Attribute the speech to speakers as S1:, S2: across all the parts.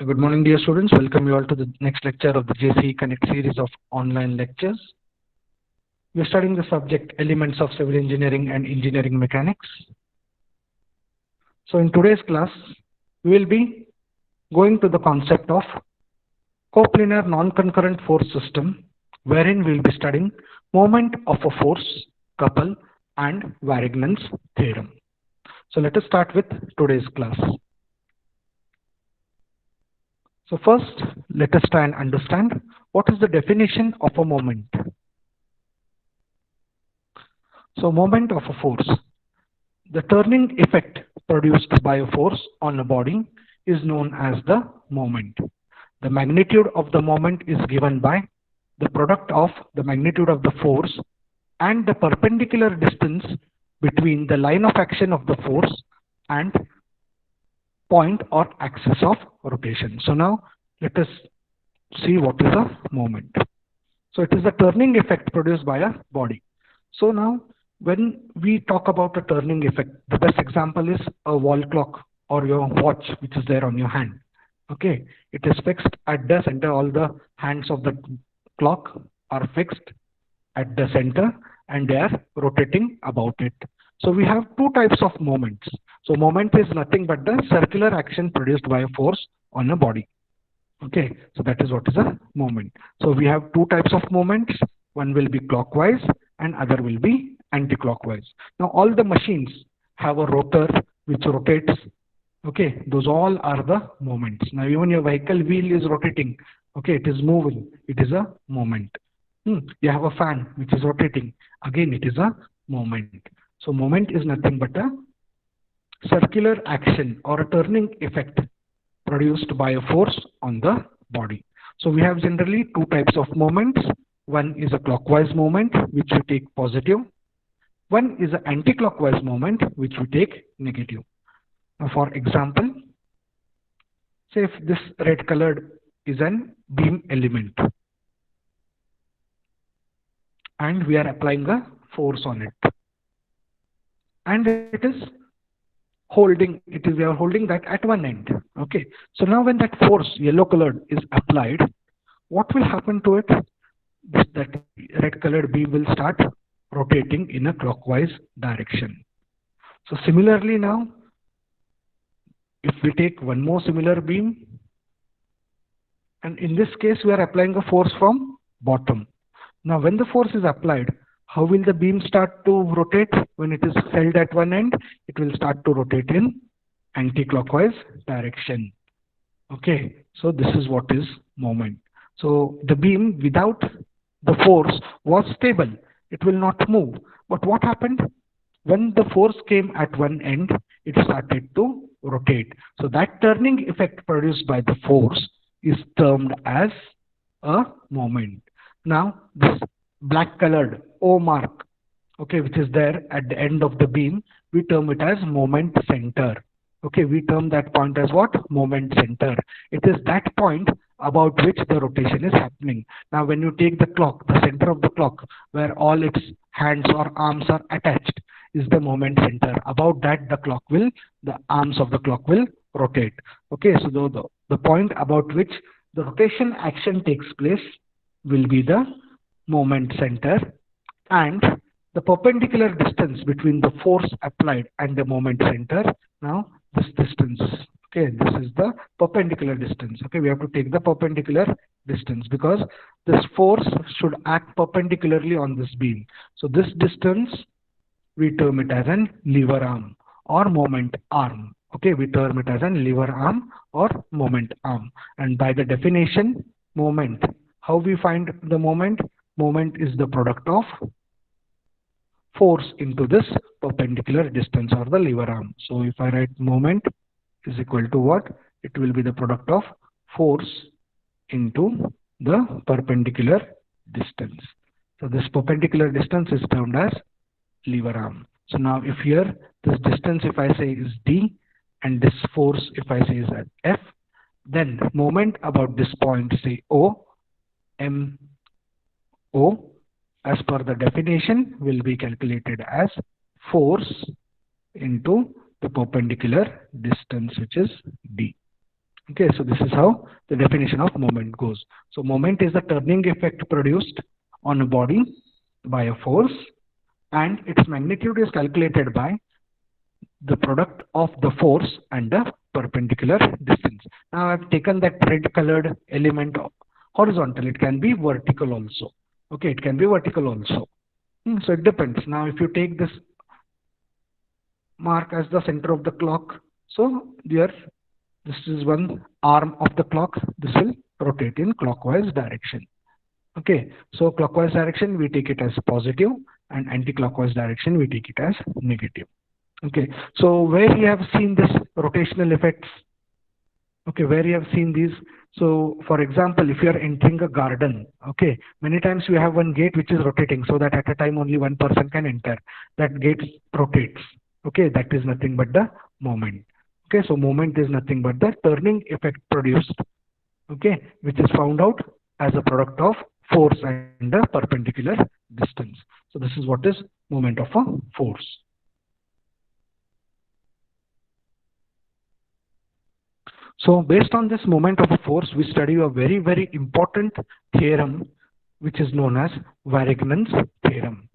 S1: Good morning, dear students. Welcome you all to the next lecture of the JCE Connect series of online lectures. We are studying the subject Elements of Civil Engineering and Engineering Mechanics. So in today's class, we will be going to the concept of coplanar non-concurrent force system, wherein we will be studying moment of a force, couple, and Varignon'S theorem. So let us start with today's class. So first, let us try and understand what is the definition of a moment. So moment of a force. The turning effect produced by a force on a body is known as the moment. The magnitude of the moment is given by the product of the magnitude of the force and the perpendicular distance between the line of action of the force and point or axis of rotation. So now let us see what is a moment. So it is the turning effect produced by a body. So now when we talk about a turning effect, the best example is a wall clock or your watch which is there on your hand. Okay, it is fixed at the center. All the hands of the clock are fixed at the center and they are rotating about it. So we have two types of moments. So moment is nothing but the circular action produced by a force on a body. Okay, so that is what is a moment. So we have two types of moments. One will be clockwise and other will be anti-clockwise. Now all the machines have a rotor which rotates. Okay, those all are the moments. Now even your vehicle wheel is rotating. Okay, it is moving. It is a moment. You have a fan which is rotating. Again, it is a moment. So moment is nothing but a circular action or a turning effect produced by a force on the body. So we have generally two types of moments. One is a clockwise moment which we take positive. One is an anti-clockwise moment which we take negative. Now for example, say if this red colored is an beam element and we are applying a force on it and it is holding, we are holding that at one end. Okay, so now when that force yellow colored is applied, what will happen to it? That red colored beam will start rotating in a clockwise direction. So similarly now, if we take one more similar beam, and in this case we are applying a force from bottom. Now when the force is applied, how will the beam start to rotate? When it is held at one end, it will start to rotate in anti-clockwise direction. Okay, so this is what is moment. So the beam without the force was stable. It will not move. But what happened? When the force came at one end, it started to rotate. So that turning effect produced by the force is termed as a moment. Now this black colored O mark, okay, which is there at the end of the beam, we term it as moment center. Okay, we term that point as what? Moment center. It is that point about which the rotation is happening. Now when you take the clock, the center of the clock where all its hands or arms are attached is the moment center. About that the arms of the clock will rotate. Okay, so the point about which the rotation action takes place will be the moment center, and the perpendicular distance between the force applied and the moment center, now this distance, okay, this is the perpendicular distance. Okay, we have to take the perpendicular distance because this force should act perpendicularly on this beam. So this distance we term it as an lever arm or moment arm. Okay, we term it as an lever arm or moment arm. And by the definition, moment, how we find the moment? Moment is the product of force into this perpendicular distance or the lever arm. So if I write moment is equal to what? It will be the product of force into the perpendicular distance. So this perpendicular distance is termed as lever arm. So now if here this distance if I say is D and this force if I say is at F, then moment about this point say O, M, O, as per the definition will be calculated as force into the perpendicular distance which is D. Okay, so this is how the definition of moment goes. So moment is the turning effect produced on a body by a force, and its magnitude is calculated by the product of the force and the perpendicular distance. Now I've taken that red colored element horizontal. It can be vertical also. Okay, it can be vertical also. So it depends. Now if you take this mark as the center of the clock, so here this is one arm of the clock. This will rotate in clockwise direction. Okay, so clockwise direction we take it as positive, and anti-clockwise direction we take it as negative. Okay, so where you have seen this rotational effects, okay, where you have seen these. So for example, if you are entering a garden, okay, many times you have one gate which is rotating, so that at a time only one person can enter. That gate rotates. Okay, that is nothing but the moment. Okay, so moment is nothing but the turning effect produced, okay, which is found out as a product of force and a perpendicular distance. So this is what is moment of a force. So based on this moment of a force, we study a very, very important theorem which is known as Varignon's theorem.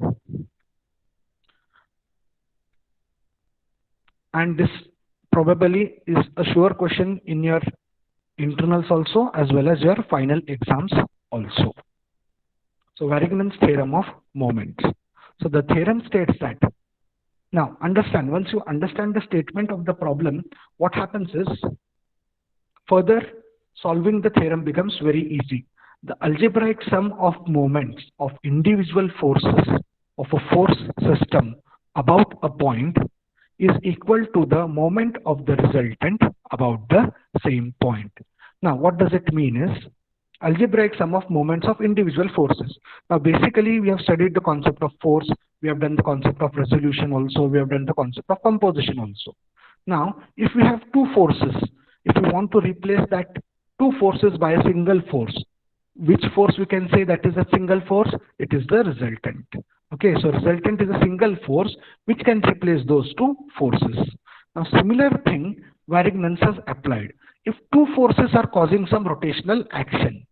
S1: And this probably is a sure question in your internals also, as well as your final exams also. So Varignon's theorem of moments. So the theorem states that, now understand, once you understand the statement of the problem, what happens is, further solving the theorem becomes very easy. The algebraic sum of moments of individual forces of a force system about a point is equal to the moment of the resultant about the same point. Now what does it mean is, algebraic sum of moments of individual forces. Now basically we have studied the concept of force, we have done the concept of resolution also, we have done the concept of composition also. Now if we have two forces, if we want to replace that two forces by a single force, which force we can say that is a single force? It is the resultant. Okay, so resultant is a single force which can replace those two forces. Now similar thing Varignon's has applied. If two forces are causing some rotational action,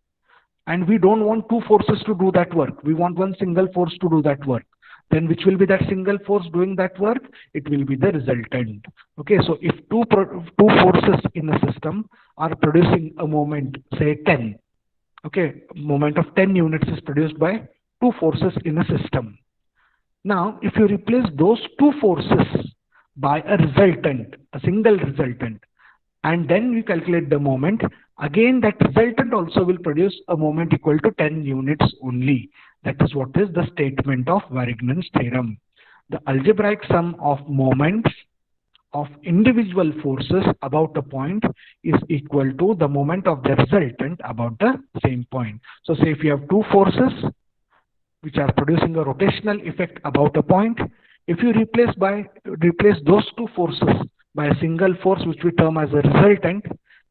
S1: and we don't want two forces to do that work, we want one single force to do that work, then which will be that single force doing that work? It will be the resultant. Okay, so if two forces in a system are producing a moment, say 10, okay, moment of 10 units is produced by two forces in a system. Now if you replace those two forces by a resultant, a single resultant, and then we calculate the moment, again that resultant also will produce a moment equal to 10 units only. That is what is the statement of Varignon's theorem. The algebraic sum of moments of individual forces about a point is equal to the moment of the resultant about the same point. So say if you have two forces which are producing a rotational effect about a point, if you replace those two forces by a single force which we term as a resultant,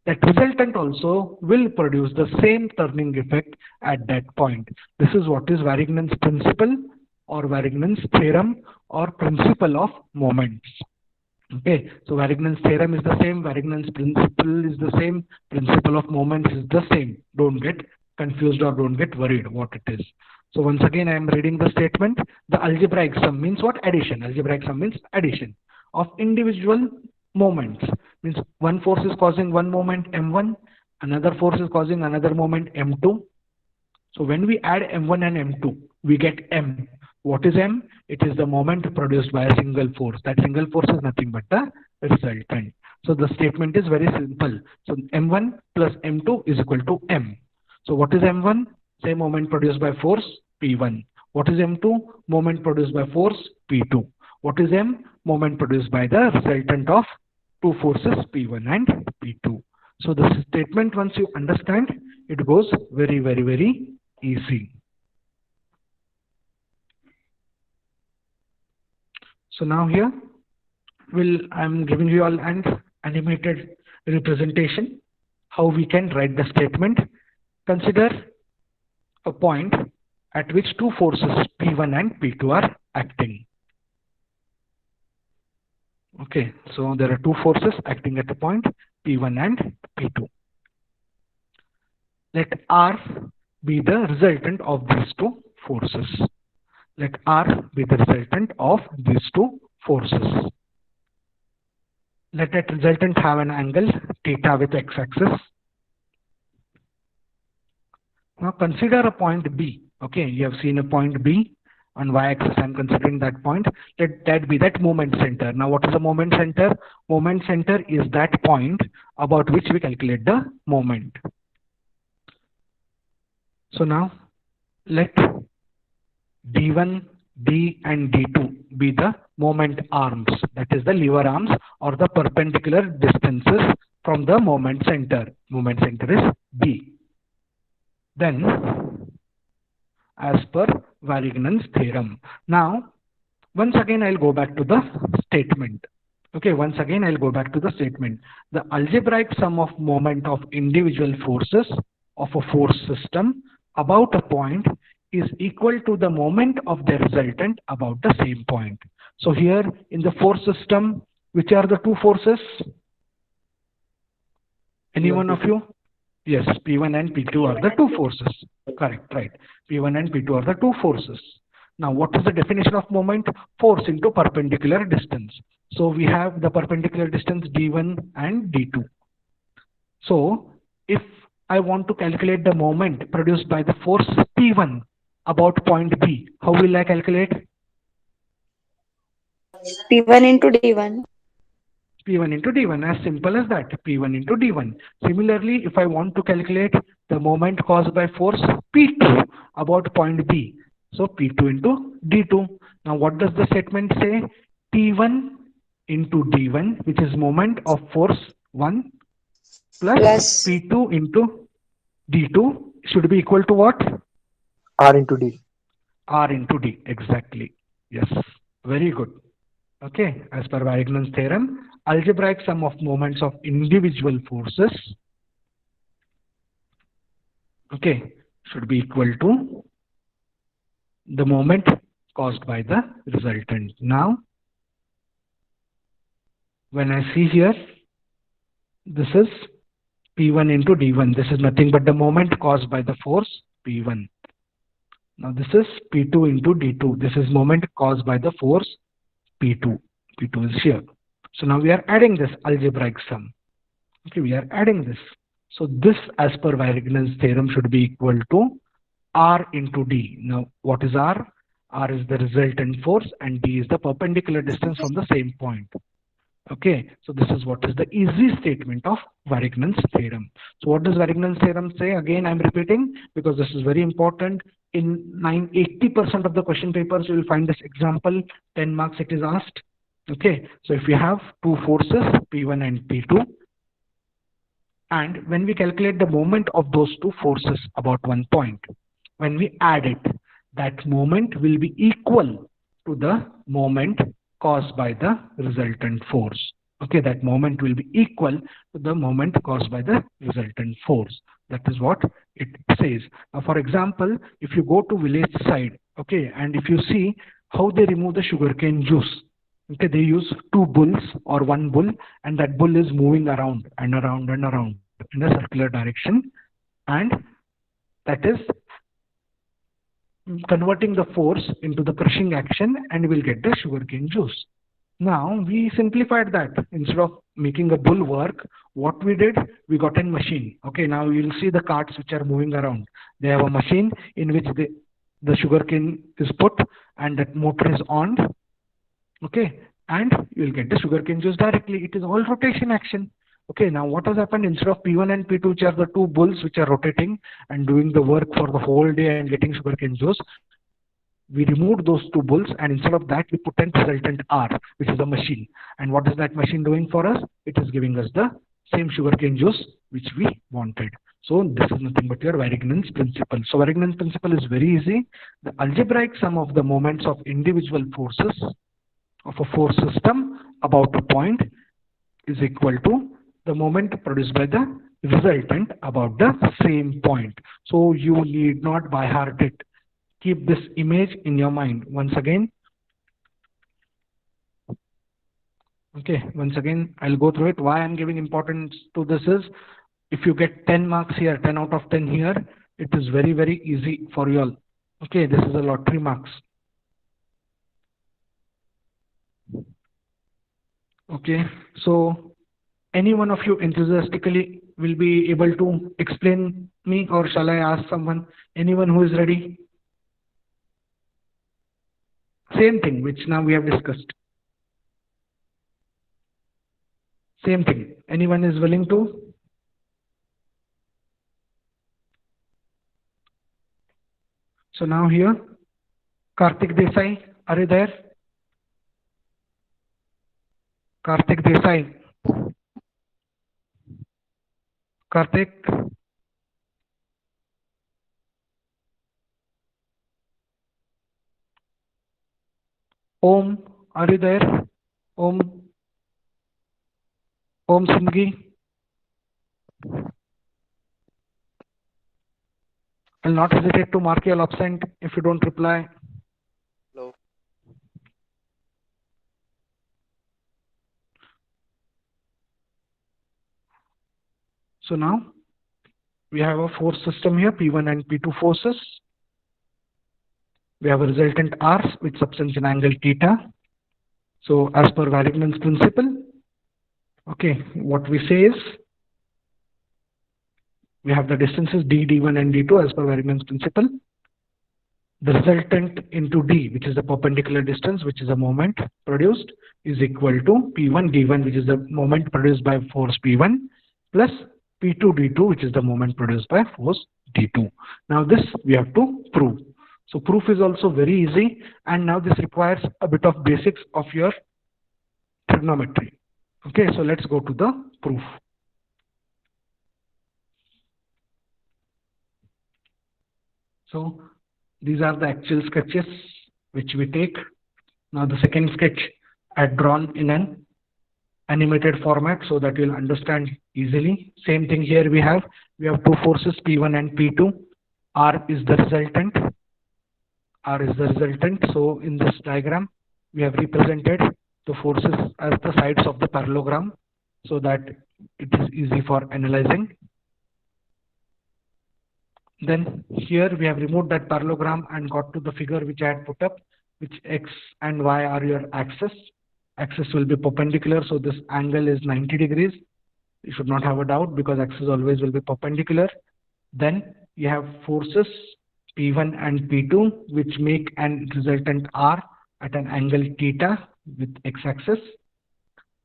S1: that resultant also will produce the same turning effect at that point. This is what is Varignon's principle or Varignon's theorem or principle of moments. Okay, so Varignon's theorem is the same, Varignon's principle is the same, principle of moments is the same. Don't get confused or don't get worried what it is. So once again I am reading the statement. The algebraic sum means what? Addition. Algebraic sum means addition of individual moments. Means one force is causing one moment m1, another force is causing another moment m2. So when we add m1 and m2, we get m. What is m? It is the moment produced by a single force. That single force is nothing but the resultant. So the statement is very simple. So m1 plus m2 is equal to m. So what is m1? Say moment produced by force p1. What is m2? Moment produced by force p2. What is m? Moment produced by the resultant of two forces p1 and p2. So this statement, once you understand, it goes very, very, very easy. So now here I'm giving you all an animated representation how we can write the statement. Consider a point at which two forces P1 and P2 are acting. Okay, so there are two forces acting at a point P1 and P2. Let R be the resultant of these two forces. Let R be the resultant of these two forces. Let that resultant have an angle theta with x-axis. Now consider a point B. Okay, you have seen a point B on y-axis. I'm considering that point. Let that be that moment center. Now what is a moment center? Moment center is that point about which we calculate the moment. So now let D1, D and D2 be the moment arms, that is the lever arms or the perpendicular distances from the moment center. Moment center is B. Then, as per Varignon'S theorem. Now, once again I'll go back to the statement. Okay, once again I'll go back to the statement. The algebraic sum of moment of individual forces of a force system about a point is equal to the moment of the resultant about the same point. So here in the force system, which are the two forces? Any one of you? Yes, P1 and P2 are the two forces. Correct, right. P1 and P2 are the two forces. Now, what is the definition of moment? Force into perpendicular distance. So we have the perpendicular distance D1 and D2. So if I want to calculate the moment produced by the force P1 about point B, how will I calculate?
S2: P1 into D1.
S1: P1 into D1, as simple as that, P1 into D1. Similarly, if I want to calculate the moment caused by force P2 about point B, so P2 into D2. Now what does the statement say? P1 into D1, which is moment of force 1 plus P2 into D2 should be equal to what?
S3: R into D.
S1: R into D, exactly. Yes, very good. Okay, as per Varignon'S theorem, algebraic sum of moments of individual forces, okay, should be equal to the moment caused by the resultant. Now, when I see here, this is P1 into D1. This is nothing but the moment caused by the force P1. Now this is P2 into D2. This is moment caused by the force P2. P2 is here. So now we are adding this algebraic sum. Okay, we are adding this. So this, as per Varignon'S theorem, should be equal to R into D. Now what is R? R is the resultant force and D is the perpendicular distance from the same point. Okay, so this is what is the easy statement of Varignon'S theorem. So what does Varignon'S theorem say? Again, I'm repeating because this is very important. In 80% of the question papers, you will find this example. 10 marks it is asked. Okay, so if we have two forces, P1 and P2, and when we calculate the moment of those two forces about one point, when we add it, that moment will be equal to the moment caused by the resultant force. Okay, that moment will be equal to the moment caused by the resultant force. That is what it says. Now, for example, if you go to village side, okay, and if you see how they remove the sugarcane juice, okay, they use two bulls or one bull, and that bull is moving around and around and around in a circular direction, and that is converting the force into the crushing action, and we'll get the sugarcane juice. Now we simplified that. Instead of making a bull work, what we did, we got a machine. Okay, now you'll see the carts which are moving around. They have a machine in which the sugarcane is put and that motor is on. Okay, and you'll get the sugarcane juice directly. It is all rotation action. Okay, now what has happened? Instead of P1 and P2, which are the two bulls which are rotating and doing the work for the whole day and getting sugarcane juice, we removed those two bulls, and instead of that we put an resultant R, which is a machine. And what is that machine doing for us? It is giving us the same sugarcane juice which we wanted. So this is nothing but your Varignon'S principle. So Varignon'S principle is very easy. The algebraic sum of the moments of individual forces of a force system about a point is equal to the moment produced by the resultant about the same point. So you need not by heart it. Keep this image in your mind once again. Okay, once again I'll go through it. Why I'm giving importance to this is if you get 10 marks here, 10 out of 10 here, it is very, very easy for you all. Okay, this is a lottery marks. Okay, so any one of you enthusiastically will be able to explain me, or shall I ask someone? Anyone who is ready? Same thing which now we have discussed. Same thing. Anyone is willing to? So now here, Karthik Desai, are you there? Karthik Desai. Karthik. Om, are you there? Om. Om Singhi. I'll not hesitate to mark you all absent if you don't reply.
S3: Hello.
S1: So now we have a force system here, P1 and P2 forces. We have a resultant R which subtends an angle theta. So as per Varignon'S principle, okay, what we say is we have the distances d, d1 and d2 as per Varignon'S principle. The resultant into d, which is the perpendicular distance, which is a moment produced, is equal to P1 d1, which is the moment produced by force P1, plus P2 d2, which is the moment produced by force d2. Now this we have to prove. So proof is also very easy, and now this requires a bit of basics of your trigonometry. Okay, so let's go to the proof. So these are the actual sketches which we take. Now the second sketch I had drawn in an animated format so that you'll understand easily. Same thing here we have two forces P1 and P2. R is the resultant. R is the resultant. So in this diagram, we have represented the forces as the sides of the parallelogram so that it is easy for analyzing. Then here we have removed that parallelogram and got to the figure which I had put up, which X and Y are your axis. Axis will be perpendicular, so this angle is 90 degrees. You should not have a doubt because axis always will be perpendicular. Then you have forces P1 and P2 which make an resultant R at an angle theta with x-axis.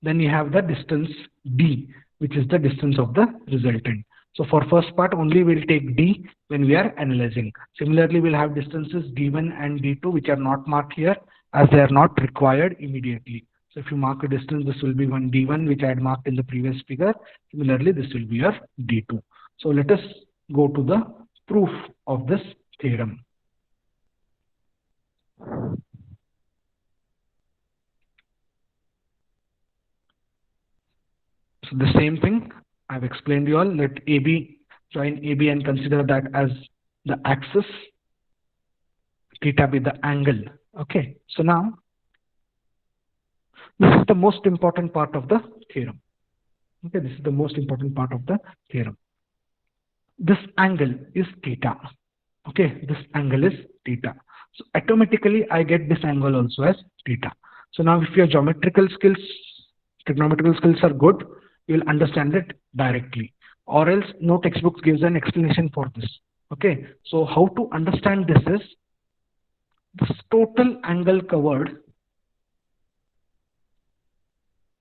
S1: Then you have the distance D, which is the distance of the resultant. So for first part only we'll take D when we are analyzing. Similarly, we'll have distances D1 and D2 which are not marked here as they are not required immediately. So if you mark a distance, this will be one D1 which I had marked in the previous figure. Similarly, this will be your D2. So let us go to the proof of this theorem. So the same thing I've explained to you all. Let AB join AB and consider that as the axis, theta be the angle. Okay, so now this is the most important part of the theorem. Okay, this is the most important part of the theorem. This angle is theta. Okay, this angle is theta. So automatically I get this angle also as theta. So now if your geometrical skills, trigonometrical skills are good, you will understand it directly. Or else no textbook gives an explanation for this. Okay, so how to understand this is this total angle covered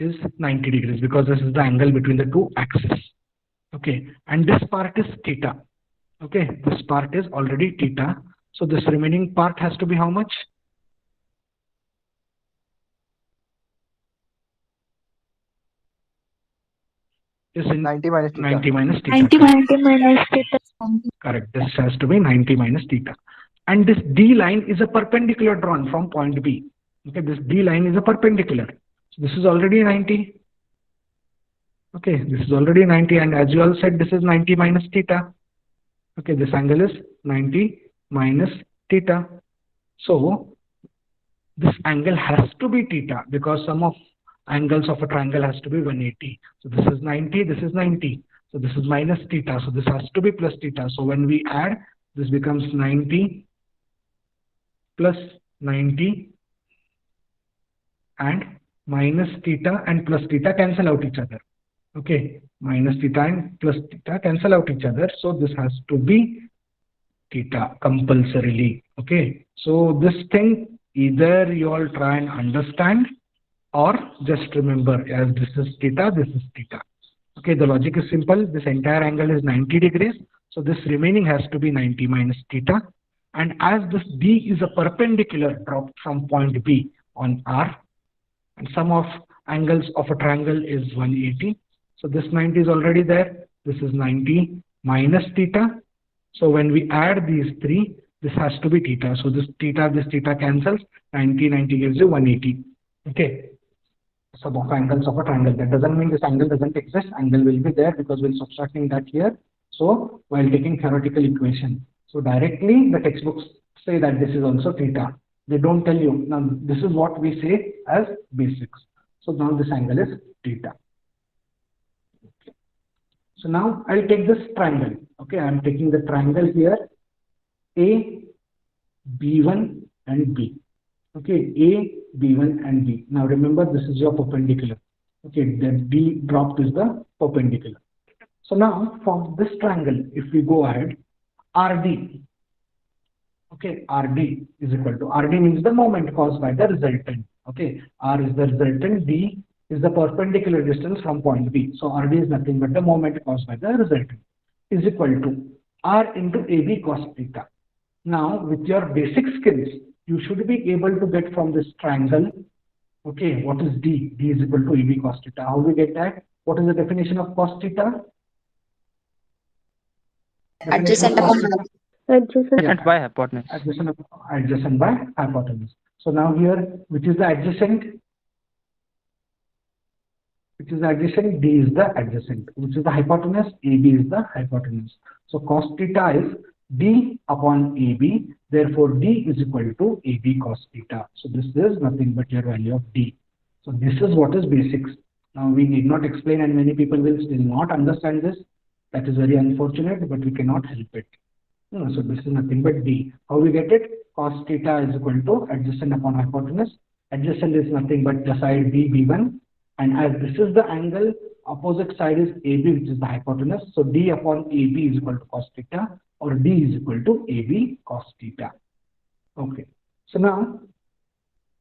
S1: is 90 degrees because this is the angle between the two axes. Okay, and this part is theta. Okay, this part is already theta. So this remaining part has to be how much? Is in
S3: 90 minus theta.
S1: 90 minus theta.
S2: 90 minus theta.
S1: Correct. This has to be 90 minus theta. And this D line is a perpendicular drawn from point B. Okay, this D line is a perpendicular. So this is already 90. Okay, this is already 90, and as you all said, this is 90 minus theta. Okay, this angle is 90 minus theta. So this angle has to be theta because sum of angles of a triangle has to be 180. So this is 90, this is 90. So this is minus theta. So this has to be plus theta. So when we add, this becomes 90 plus 90 and minus theta and plus theta cancel out each other. Okay, minus theta and plus theta cancel out each other. So this has to be theta compulsorily. Okay, so this thing either you all try and understand or just remember as this is theta, this is theta. Okay, the logic is simple. This entire angle is 90 degrees. So this remaining has to be 90 minus theta. And as this D is a perpendicular drop from point B on R, and sum of angles of a triangle is 180. So this 90 is already there. This is 90 minus theta. So when we add these three, this has to be theta. So this theta cancels. 90 gives you 180. Okay. Sum of angles of a triangle. That doesn't mean this angle doesn't exist. Angle will be there because we're subtracting that here. So while taking theoretical equation. So directly the textbooks say that this is also theta. They don't tell you. Now this is what we say as basics. So now this angle is theta. Okay. So now I'll take this triangle. Okay, I'm taking the triangle here. A, B1 and B. Okay, A, B1 and B. Now remember this is your perpendicular. Okay, the D dropped is the perpendicular. So now from this triangle, if we go ahead, RD. Okay, RD is equal to, RD means the moment caused by the resultant. Okay, R is the resultant, D is the perpendicular distance from point B. So RD is nothing but the moment caused by the resultant, is equal to R into AB cos theta. Now with your basic skills, you should be able to get from this triangle, okay, what is D? D is equal to AB cos theta. How we get that? What is the definition of cos theta?
S2: Adjacent upon
S4: Adjacent by hypotenuse.
S1: Adjacent by hypotenuse. So now here, which is the adjacent? Which is the adjacent? D is the adjacent. Which is the hypotenuse? AB is the hypotenuse. So cos theta is D upon AB. Therefore, D is equal to AB cos theta. So this is nothing but your value of D. So this is what is basics. Now we need not explain, and many people will still not understand this. That is very unfortunate, but we cannot help it. So this is nothing but D. How we get it? Cos theta is equal to adjacent upon hypotenuse. Adjacent is nothing but the side B, B1. And as this is the angle, opposite side is AB, which is the hypotenuse. So D upon AB is equal to cos theta, or D is equal to AB cos theta. Okay. So now,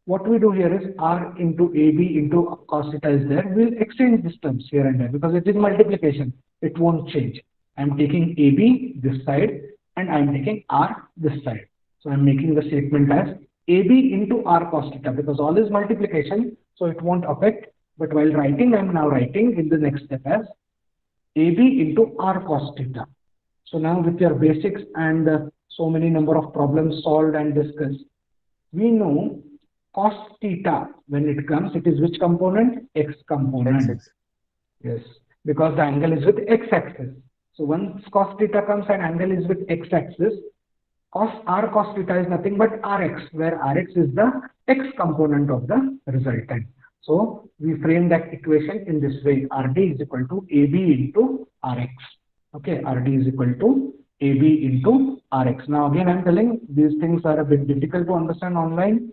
S1: what we do here is R into AB into cos theta is there. We'll exchange these terms here and there because it is multiplication. It won't change. I'm taking AB this side and I'm taking R this side. So I'm making the statement as AB into R cos theta because all is multiplication, so it won't affect. But while writing, I'm now writing in the next step as AB into R cos theta. So now with your basics and so many number of problems solved and discussed, we know cos theta, when it comes, it is which component? X component.
S4: X.
S1: Yes, because the angle is with x-axis. So once cos theta comes and angle is with x-axis, R cos theta is nothing but Rx, where Rx is the x component of the resultant. So we frame that equation in this way: RD is equal to AB into Rx. Okay, RD is equal to AB into Rx. Now again, I'm telling these things are a bit difficult to understand online,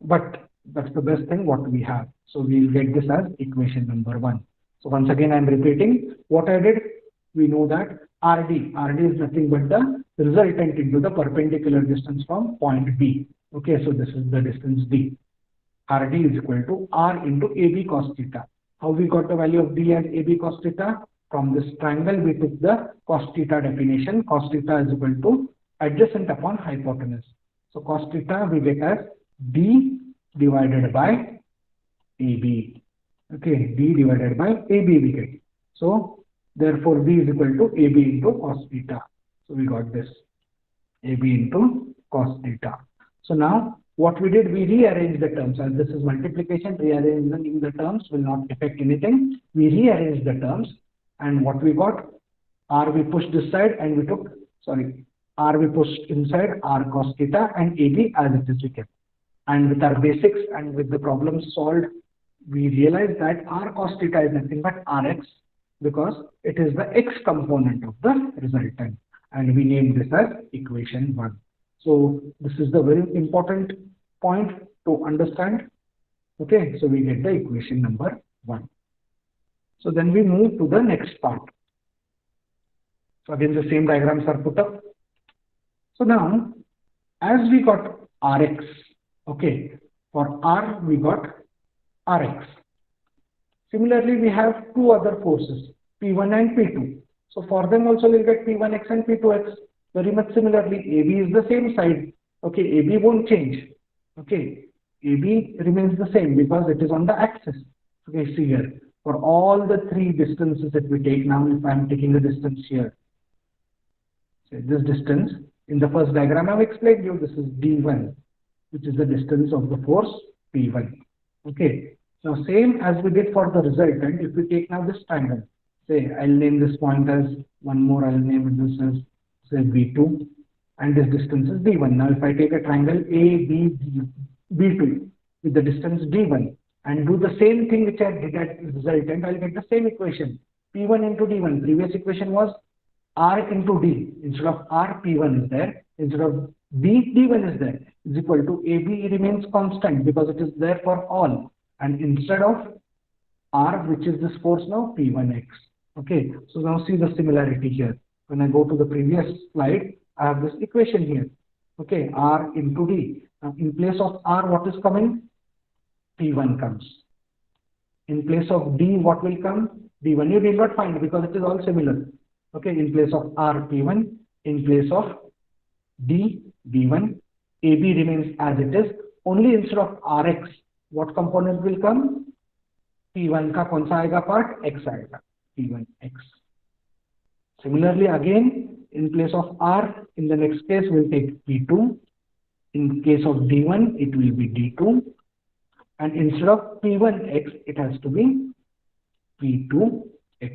S1: but that's the best thing what we have. So we'll get this as equation number 1. So once again, I'm repeating what I did. We know that RD is nothing but the resultant into the perpendicular distance from point B. Okay, so this is the distance D. RD is equal to R into AB cos theta. How we got the value of D and AB cos theta? From this triangle, we took the cos theta definition. Cos theta is equal to adjacent upon hypotenuse. So cos theta we get as D divided by AB. Okay, D divided by AB we get. So therefore, D is equal to AB into cos theta. So we got this AB into cos theta. So now what we did, we rearranged the terms. As this is multiplication, rearranging the terms will not affect anything. We rearranged the terms, and what we got, R we pushed this side and we took, R we pushed inside R cos theta and AB as it is we kept. And with our basics and with the problem solved, we realized that R cos theta is nothing but Rx, because it is the x component of the resultant, and we name this as equation 1. So this is the very important point to understand. Okay, so we get the equation number 1. So then we move to the next part. So again, the same diagrams are put up. So now, as we got Rx, okay, for R we got Rx. Similarly, we have two other forces, P1 and P2. So for them also we'll get P1x and P2x. Very much similarly, AB is the same side. Okay, AB won't change. Okay, AB remains the same because it is on the axis. Okay, see here, for all the three distances that we take now, if I am taking a distance here, say this distance, in the first diagram I've explained you, this is D1, which is the distance of the force P1. Okay, now same as we did for the resultant, if we take now this triangle, say I'll name this point as one more, I'll name this as say B2, and this distance is D1. Now if I take a triangle B2 with the distance D1 and do the same thing which I did at resultant, I'll get the same equation, P1 into D1. Previous equation was R into D. Instead of R, P1 is there. Instead of D, D1 is there. Is equal to AB remains constant because it is there for all. And instead of R, which is this force now, P1x. Okay, so now see the similarity here. When I go to the previous slide, I have this equation here. Okay, R into D. Now in place of R, what is coming? P1 comes. In place of D, what will come? D1. You did not find because it is all similar. Okay, in place of R, P1, in place of D, D1, AB remains as it is. Only instead of Rx, what component will come? P1 का कौन सा आएगा part? X आएगा. P1x. Similarly, again, in place of R, in the next case, we'll take P2. In case of D1, it will be D2. And instead of P1x, it has to be P2x.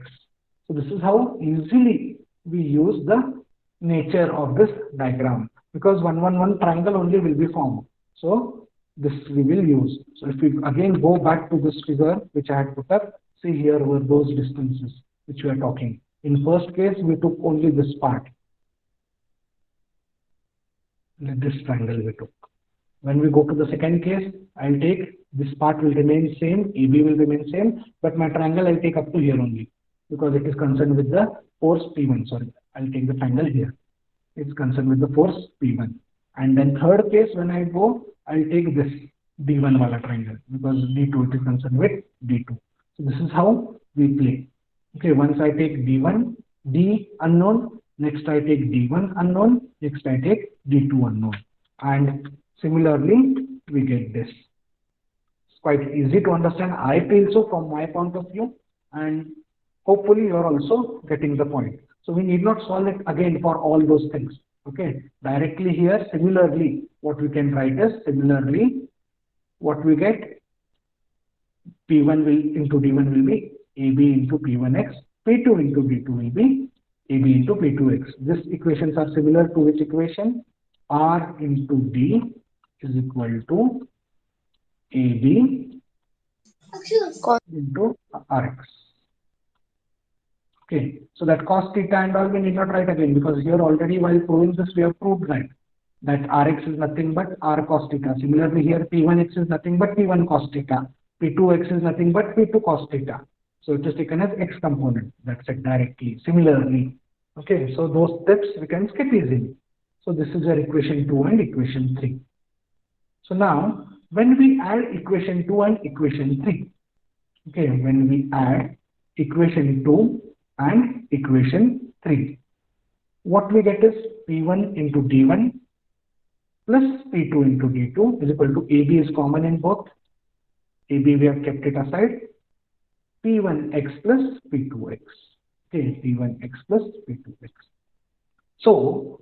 S1: So this is how easily we use the nature of this diagram, because 1, 1, 1 triangle only will be formed. So this we will use. So if we again go back to this figure which I had put up, see here were those distances which we are talking. In first case, we took only this part. This triangle we took. When we go to the second case, I'll take this part will remain same, AB will remain same, but my triangle I'll take up to here only, because it is concerned with the force P1. Sorry, I'll take the triangle here. It's concerned with the force P1. And then third case, when I go, I'll take this D1 wala triangle, because D2 it is concerned with D2. So this is how we play. Okay, once I take D1, D unknown, next I take D1 unknown, next I take D2 unknown. And similarly, we get this. It's quite easy to understand. I feel so from my point of view, and hopefully you are also getting the point. So we need not solve it again for all those things. Okay, directly here, similarly, what we can write is similarly, what we get, P1 will into D1 will be AB into P1x, P2 into D2 will be AB into P2x. These equations are similar to which equation? R into D is equal to AB into Rx. Okay, so that cos theta and all we need not write again, because here already while proving this we have proved that Rx is nothing but R cos theta. Similarly here P1x is nothing but P1 cos theta. P2x is nothing but P2 cos theta. So it is taken as x component. That's it directly. Similarly, okay, so those steps we can skip easily. So this is your equation 2 and equation 3. So now when we add equation 2 and equation 3, okay, when we add equation 2 and equation 3, what we get is P1 into D1 plus P2 into D2 is equal to AB is common in both. AB we have kept it aside. P1x plus P2x. Okay, P1x plus P2x. So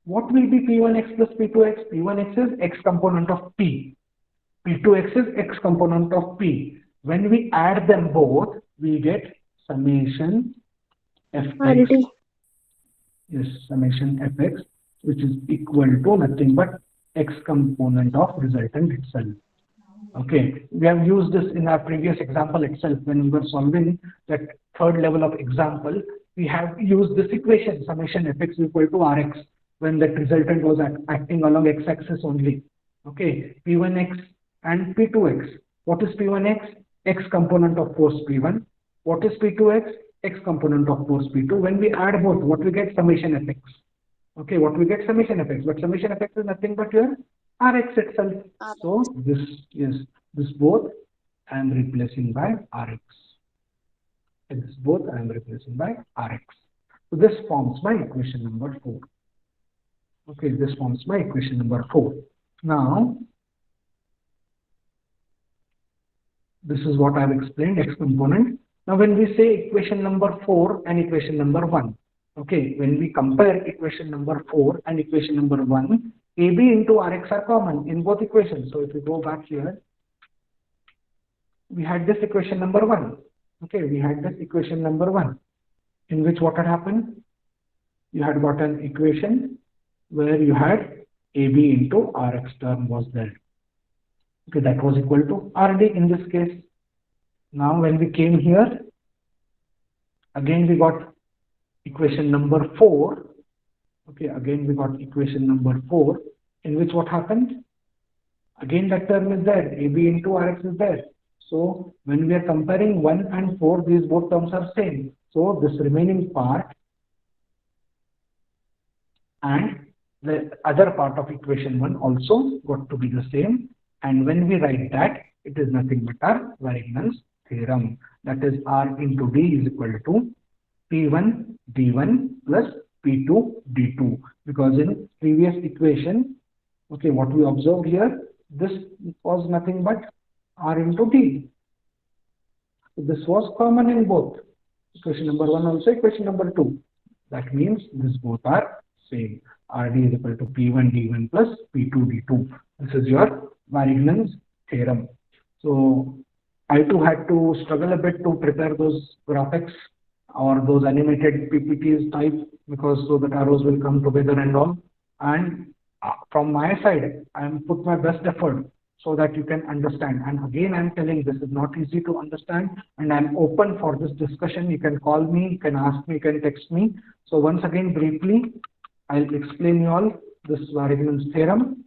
S1: what will be P1x plus P2x? P1x is x component of P. P2x is x component of P. When we add them both, we get summation fx. Yes, summation fx, which is equal to nothing but x component of resultant itself. Okay, we have used this in our previous example itself when we were solving that third level of example. We have used this equation summation fx equal to rx when that resultant was acting along x-axis only. Okay, p1x and p2x. What is p1x? X component of force p1. What is p2x? X component of force p2. When we add both, what we get? Summation fx. Okay, what we get? Summation fx. But summation fx is nothing but your rx itself. So this is this both I am replacing by rx. This both I am replacing by rx. So this forms my equation number 4. Okay, this forms my equation number 4. Now this is what I have explained, x component. Now when we say equation number 4 and equation number 1, okay, when we compare equation number 4 and equation number 1, AB into Rx are common in both equations. So if we go back here, we had this equation number 1. Okay, we had this equation number 1, in which what had happened? You had got an equation where you had AB into Rx term was there. Okay, that was equal to RD in this case. Now when we came here, again we got equation number 4. Okay, again we got equation number 4, in which what happened? Again that term is there, AB into Rx is there. So when we are comparing 1 and 4, these both terms are same. So this remaining part and the other part of equation 1 also got to be the same. And when we write that, it is nothing but our Varignon'S theorem. That is R into D is equal to P1 D1 plus P2 D2. Because in previous equation, okay, what we observed here, this was nothing but R into D. This was common in both. Equation number 1 also, equation number 2. That means these both are same. RD is equal to P1 D1 plus P2 D2. This is your Varignon'S theorem. So I too had to struggle a bit to prepare those graphics or those animated PPTs type, because so that arrows will come together and all. And from my side, I am put my best effort so that you can understand. And again, I'm telling this is not easy to understand, and I'm open for this discussion. You can call me, you can ask me, you can text me. So once again, briefly, I'll explain you all this Varignon'S theorem.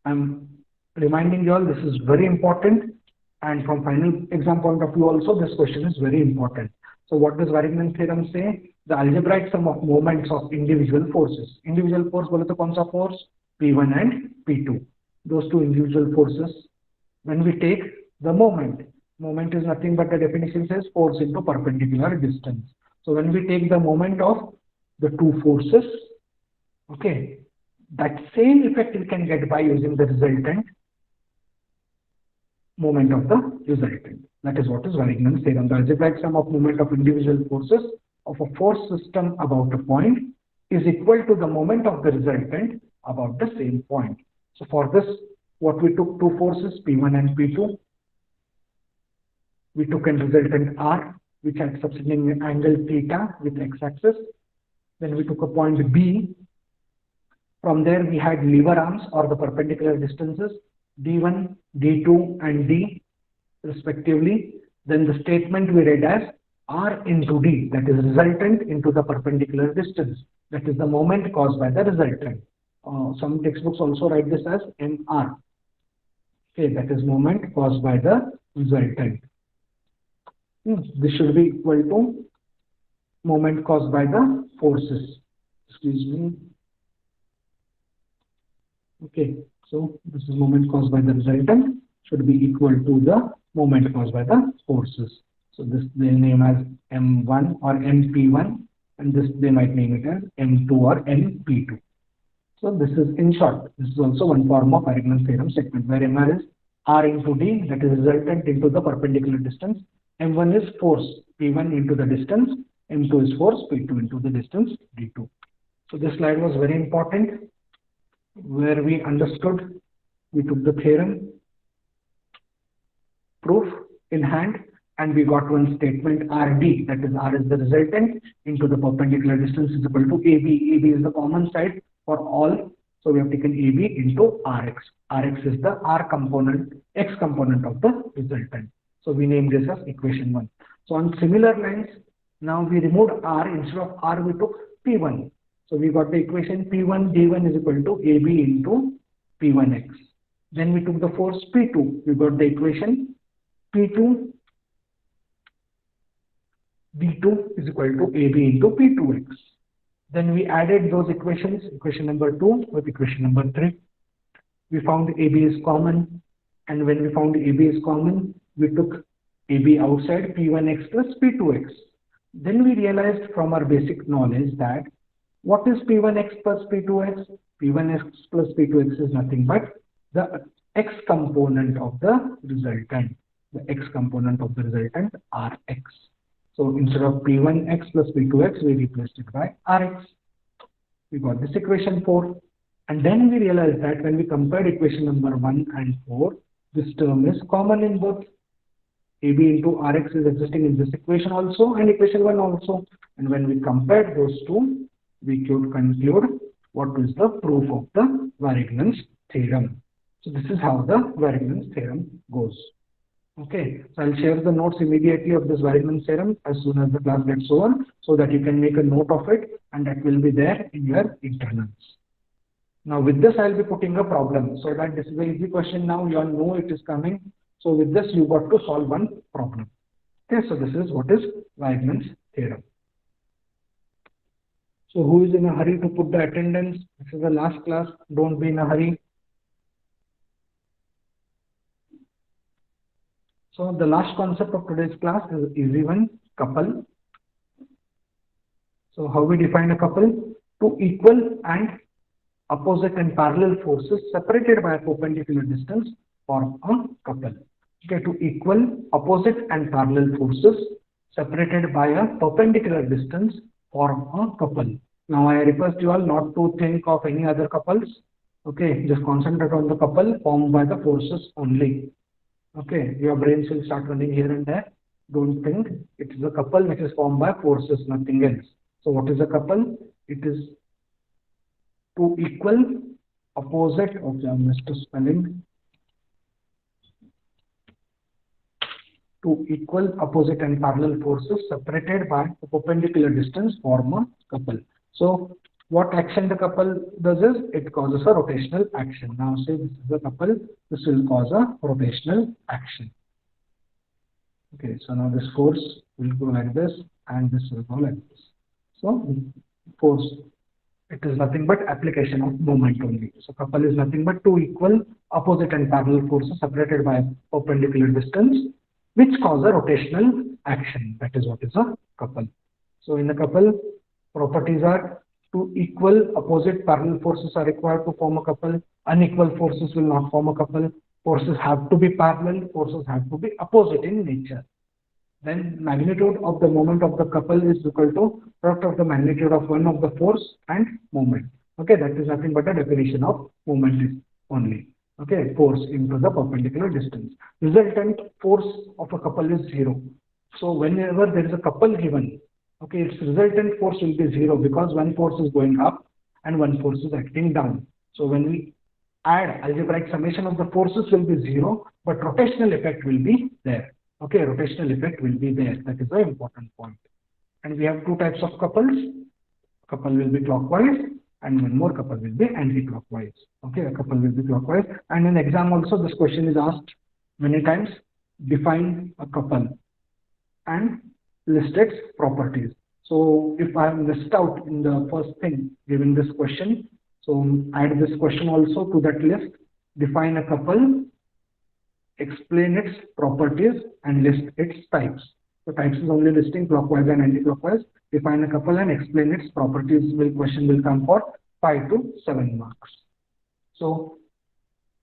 S1: I'm reminding you all this is very important, and from final exam point of view also, this question is very important. So what does Varignon'S theorem say? The algebraic sum of moments of individual forces. Individual force बोले तो कौन सा force? P1 and P2. Those two individual forces. When we take the moment is nothing but the definition says force into perpendicular distance. So when we take the moment of the two forces, okay, that same effect we can get by using the resultant moment of the resultant. That is what is Varignon'S theorem. The algebraic sum of moment of individual forces of a force system about a point is equal to the moment of the resultant about the same point. So for this, what we took two forces, P1 and P2. We took a resultant R, which had subtending angle theta with x-axis. Then we took a point B. From there, we had lever arms or the perpendicular distances, D1, D2, and D, respectively. Then the statement we read as R into D, that is resultant into the perpendicular distance. That is the moment caused by the resultant. Some textbooks also write this as MR. Okay, that is moment caused by the resultant. This should be equal to moment caused by the forces. Excuse me. Okay, so this is moment caused by the resultant should be equal to the moment caused by the forces. So this they name as M1 or MP1, and this they might name it as M2 or MP2. So this is in short, this is also one form of Varignon'S theorem statement where MR is R into D, that is resultant into the perpendicular distance. M1 is force P1 into the distance, M2 is force P2 into the distance D2. So this slide was very important, where we understood, we took the theorem, proof in hand, and we got one statement RD, that is R is the resultant into the perpendicular distance is equal to AB. AB is the common side for all. So we have taken AB into Rx. Rx is the R component, X component of the resultant. So we name this as equation 1. So on similar lines, now we removed R. Instead of R, we took P1. So we got the equation P1 D1 is equal to AB into P1X. Then we took the force P2. We got the equation P2 D2 is equal to AB into P2X. Then we added those equations, equation number 2 with equation number 3. We found AB is common, and when we found AB is common, we took AB outside, P1X plus P2X. Then we realized from our basic knowledge that what is P1X plus P2X? P1X plus P2X is nothing but the X component of the resultant. The X component of the resultant, Rx. So instead of P1X plus P2X, we replaced it by Rx. We got this equation 4. And then we realized that when we compared equation number 1 and 4, this term is common in both. AB into Rx is existing in this equation also and equation 1 also. And when we compared those two, we could conclude what is the proof of the Varignon'S theorem. So this is how the Varignon'S theorem goes. Okay, so I'll share the notes immediately of this Varignon'S theorem as soon as the class gets over, so that you can make a note of it and that will be there in your internals. Now with this I'll be putting a problem, so that this is an easy question now, you all know it is coming. So with this you got to solve one problem. Okay, so this is what is Varignon'S theorem. So who is in a hurry to put the attendance? This is the last class, don't be in a hurry. So the last concept of today's class is easy one, couple. So how we define a couple? Two equal and opposite and parallel forces separated by a perpendicular distance form a couple. Okay, two equal, opposite and parallel forces separated by a perpendicular distance form a couple. Now I request you all not to think of any other couples. Okay, just concentrate on the couple formed by the forces only. Okay, your brains will start running here and there. Don't think it is a couple which is formed by forces, nothing else. So what is a couple? It is two equal, opposite, okay, I missed a spelling. Two equal, opposite and parallel forces separated by a perpendicular distance form a couple. So what action the couple does is, it causes a rotational action. Now say this is a couple, this will cause a rotational action. Okay, so now this force will go like this and this will go like this. So force, it is nothing but application of moment only. So couple is nothing but two equal, opposite and parallel forces separated by a perpendicular distance which cause a rotational action. That is what is a couple. So in a couple, properties are two equal, opposite, parallel forces are required to form a couple. Unequal forces will not form a couple. Forces have to be parallel, forces have to be opposite in nature. Then magnitude of the moment of the couple is equal to product of the magnitude of one of the force and moment. Okay, that is nothing but a definition of moment is only. Okay, force into the perpendicular distance. Resultant force of a couple is 0. So whenever there is a couple given, okay, its resultant force will be 0 because one force is going up and one force is acting down. So when we add algebraic summation of the forces will be 0, but rotational effect will be there. Okay, rotational effect will be there. That is the important point. And we have two types of couples. Couple will be clockwise and one more couple will be anti-clockwise. Okay, a couple will be clockwise. And in exam also this question is asked many times. Define a couple and list its properties. So if I am missed out in the first thing given this question, so add this question also to that list. Define a couple, explain its properties and list its types. So types is only listing clockwise and anti-clockwise. Define a couple and explain its properties. Question will come for 5 to 7 marks. So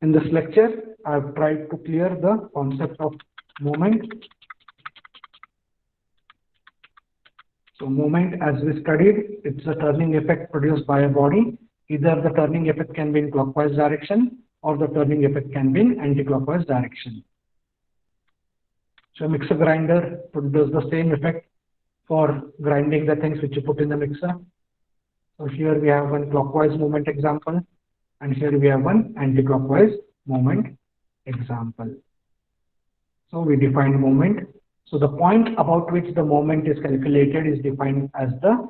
S1: in this lecture, I have tried to clear the concept of moment. So moment, as we studied, it's a turning effect produced by a body. Either the turning effect can be in clockwise direction or the turning effect can be in anti-clockwise direction. So a mixer grinder does the same effect for grinding the things which you put in the mixer. So here we have one clockwise movement example and here we have one anti-clockwise moment example. So we define moment. So the point about which the moment is calculated is defined as the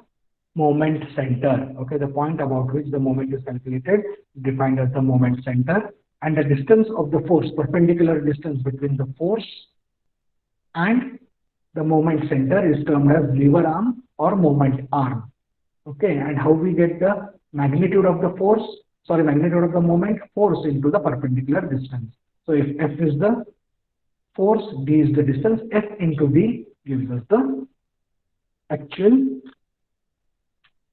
S1: moment center. Okay, the point about which the moment is calculated is defined as the moment center, and the distance of the force, perpendicular distance between the force and the moment center, is termed as lever arm or moment arm. Okay, and how we get the magnitude of the force, sorry, magnitude of the moment, force into the perpendicular distance. So if F is the force, D is the distance, F into D gives us the actual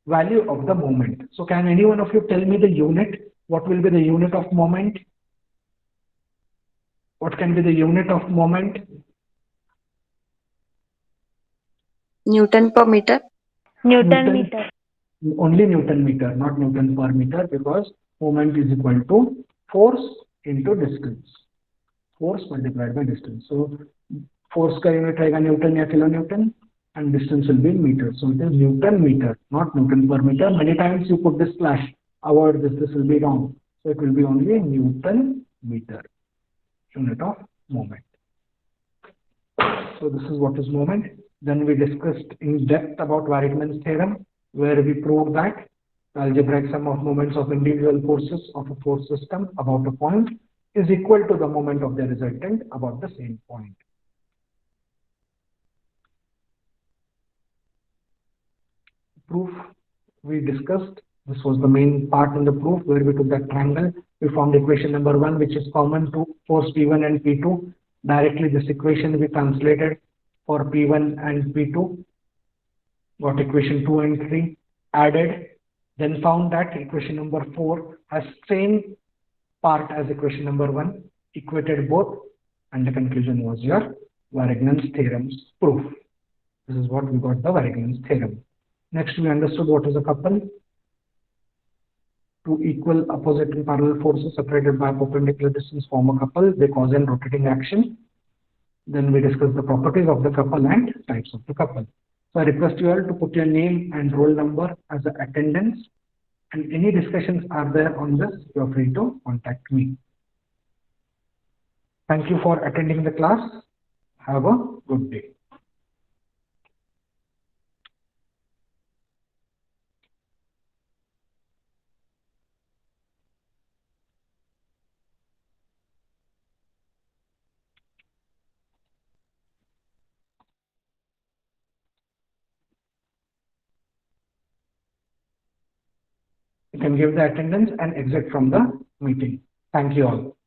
S1: value of the moment. So can any one of you tell me the unit? What will be the unit of moment? What can be the unit of moment?
S2: Newton per meter.
S5: Newton meter.
S1: Only Newton meter, not Newton per meter, because moment is equal to force into distance. Force multiplied by distance. So force का unit रहेगा Newton या kilonewton, and distance will be in meters. So it is Newton meter, not Newton per meter. Many times you put this slash, avoid this will be wrong. So it will be only Newton meter, unit of moment. So this is what is moment. Then we discussed in depth about Varignon'S theorem, where we proved that the algebraic sum of moments of individual forces of a force system about a point is equal to the moment of the resultant about the same point. Proof we discussed. This was the main part in the proof, where we took that triangle. We found equation number 1, which is common to force P1 and P2. Directly this equation we translated for P1 and P2. Got equation 2 and 3, added, then found that equation number 4 has same part as equation number 1, equated both, and the conclusion was your Varignon'S theorem's proof. This is what we got, the Varignon'S theorem. Next, we understood what is a couple. Two equal, opposite and parallel forces separated by a perpendicular distance form a couple. They cause a rotating action. Then we discussed the properties of the couple and types of the couple. So I request you all to put your name and roll number as an attendance. And any discussions are there on this, you are free to contact me. Thank you for attending the class. Have a good day. You can give the attendance and exit from the meeting. Thank you all.